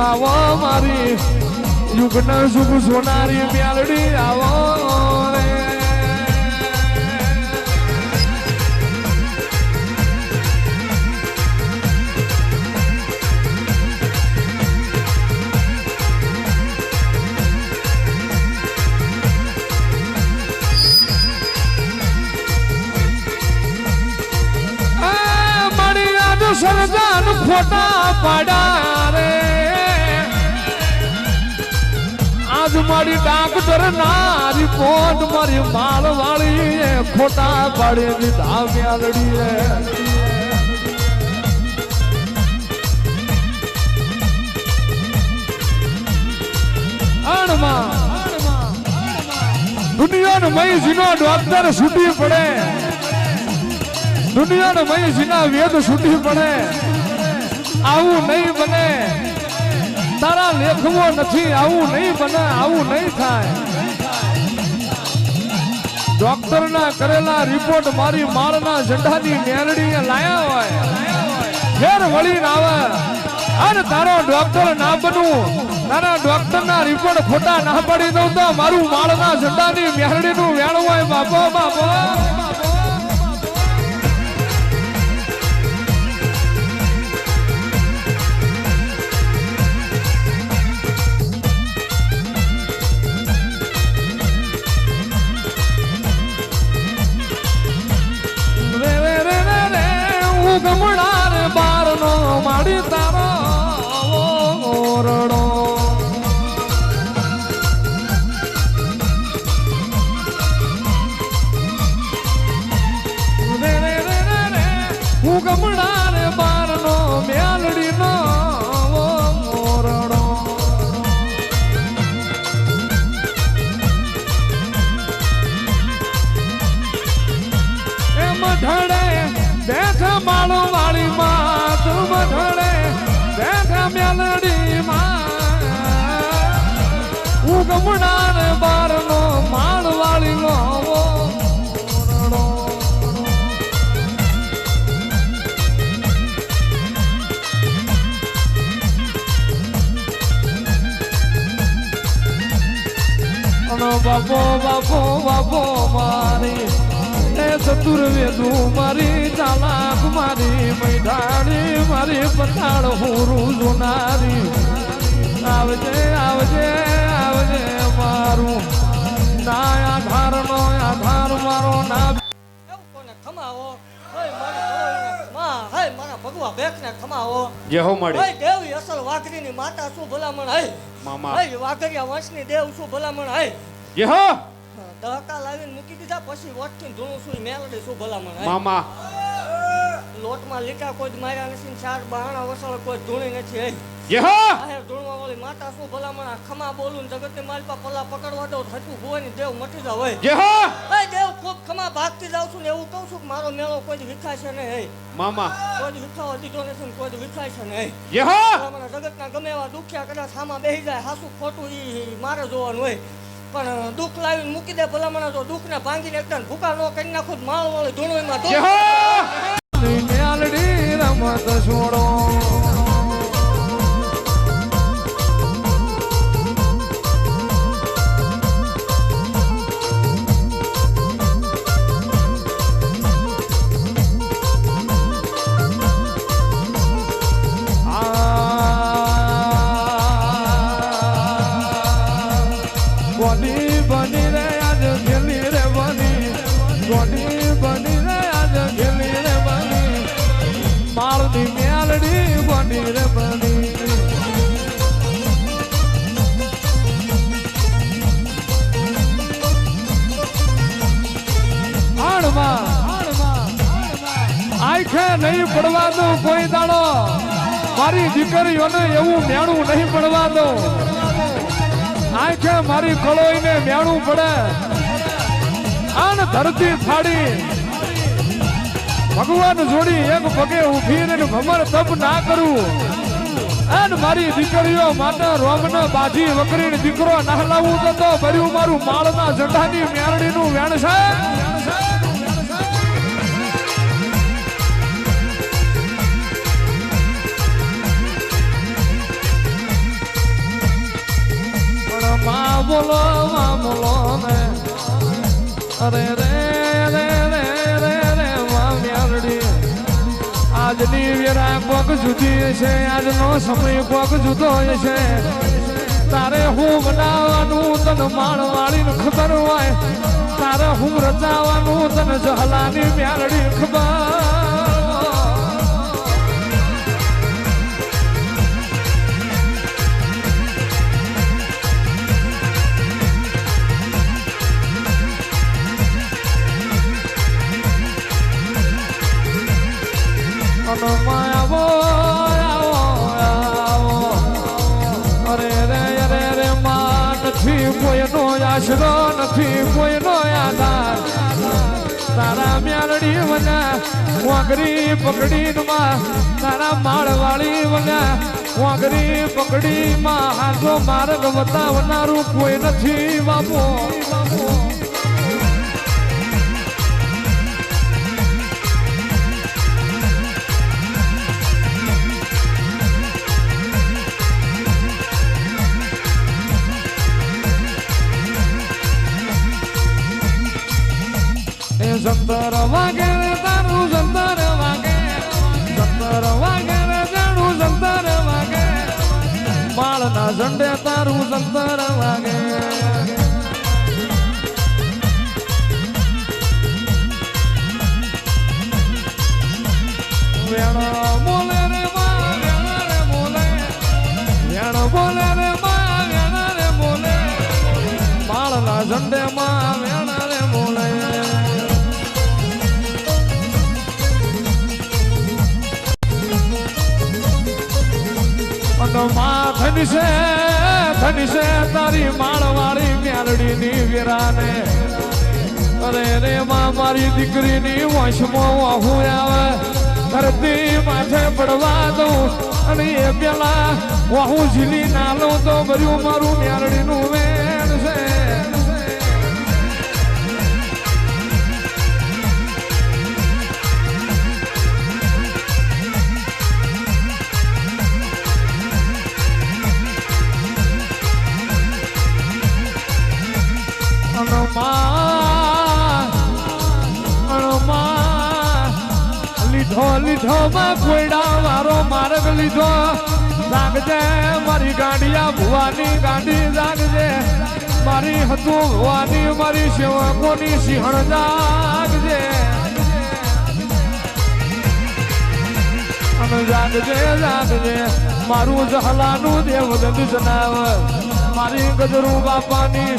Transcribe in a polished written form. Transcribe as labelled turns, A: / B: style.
A: આવો મારી યુગના સુખ સોનારી મેલડી આવો રે સરદાર ખોટા પાડા રે આજ મારી ડાક્ટર ના રિપોર્ટ મારી માલ વાળી ખોટા પાડે દીધા મેલડી રે દુનિયાનો મહીજીનો ડોક્ટર છૂટી પડે દુનિયાનો મહીજીના વેદ છૂટી પડે આવું નહીં બને તારા લેખવો નથી આવું નહીં બને આવું નહીં થાય ડોક્ટર ના કરેલા રિપોર્ટ મારી માળના ઝંડાની મેલડી લાયા હોય ફેર વળીને આવે અને તારો ડોક્ટર ના બનવું તારા ડોક્ટર ના રિપોર્ટ ખોટા ના પડી દઉં તો મારું માળના ઝંડાની મેલડી નું વેણ હોય બાપો બાપો ગમણાર બારનો માડી તારો ઓરડો હું ગમણાર બારનો મેલડીનો ઓરડો એમ ઢળે બેઠા માળો વાળી માં તું ઢળે બેઠા મેલડી માં ઉગમણાર બાર નો માળ વાળી નો બાપો બાપો બાપો મારી ચતુર્વેદુ મારી ચાલાક મારી મૈઠાણી મારી પતાળ હોરું જોનારી આવજે આવજે આવજે મારું ના આધાર નો આધાર મારો ના
B: કોને ખમાવો હે મારા ભગવા બેક ને ખમાવો
C: જે હો મળી
B: હે દેવી અસલ વાઘરી ની માતા શું ભલામણ હે
C: મામા
B: હે વાઘરિયા વંશની દેવ શું ભલામણ હે
C: જે હો
B: દહકા લાવીને મૂકી દીધા પછી વટથી ધૂણું શું મેલડી શું ભલામણ
C: મામા
B: લોટમાં લીટા કોઈ માર્યા નથી ચાર બહાણા વસાળ કોઈ ધૂણી નથી હે
C: જે હો
B: આહે ધૂણવા વાળી માતા શું ભલામણ ખમા બોલું જગતની માલપા પલ્લા પકડવા દો હતું ભુવાની દેવ મટી જાવ હોય
C: જે હો
B: હે દેવ ખૂબ ખમા ભાગતી જાવ છું ને એવું કહું છું કે મારો મેળો કોઈ વિખાય નહીં હે
C: મામા
B: કોઈ વિખાવા દીધો નથી કોઈ વિખાય છે નહીં
C: જે હો
B: જગતના ગમે એવા દુખ્યા કદાચ સામા બેસી જાય હાસું ખોટું ઈ મારે જોવાનું હોય પણ દુઃખ લાવીને મૂકી દે ભલામણા તો દુઃખ ને ભાંગીને એકદમ ભૂકા નો કરી નાખું માળ વાળી ધૂણોમાં તો
A: મેલડી રમત છોડો ગોડી બની રે આજ ગેલી રે બની ગોડી બની રે આજ ગેલી રે બની માળની મેલડી ગોડી રે બની આંખે નહીં પડવા દો કોઈ દાડો મારી દીકરીઓને એવું મેણું નહીં પડવા દો આંખે મારી કળોઈને મેણું પડે આન ધરતી ફાડી ભગવાન જોડી એક પગે ઉભી ને ભમર તપ ના કરું અને મારી દીકરીઓ માટે રોમને બાજી વકરીને દીકરો ના લાવું તો ભર્યું મારું માળના ઝંડાની મેરડીનું વેણ છે બોલો મામલો ને અરે રે રે રે રે રે મામ્યારડી આજની વેરા કોક જુદી છે આજનો સમય કોક જુદો છે તારે હું બનાવવાનું તને માણવાળીને ખબર હોય તારે હું રચાવાનું તને જહલાની મ્યારડી ખબર આવો અરે રે અરે રે માં નથી કોઈનો આશરો નથી કોઈનો આધાર તારા મ્યારડી વના વાંગરી પકડી માં તારા માળવાળી વના વાંગરી પકડી માં હાથો માર્ગ બતાવનારું કોઈ નથી બાપો સંતર વાગે તારું સંતર વાગે જાણું સંતર વાગે માળના ઝંડે તારું સંતર વાગે વેણ બોલે રે માં વેણ રે બોલે વેણ બોલે રે માં વેણ રે બોલે માળના ઝંડે માં વેણ રે બોલે ધની છે તારી માળવાળી મ્યારડીની વીરાને અરે રે માં મારી દીકરીની વંશમાં હું આવે ધરતી માથે પડવા દઉં અને એ પેલા હું ઝીલી ના લઉં તો ભર્યું મારું મ્યારડીનું વેણ છે લીધો માં કોયડા મારો માર્ગ લીધો જાગજે મારી ગાંડિયા ભુવાની ગાંડી જાગજે મારી હતું ભુવાની મારી સેવકોની સિંહણ જાગજે અને જાગજે મારું જહલાનું દેવદંડ જનાવ મારી ગજરું બાપાની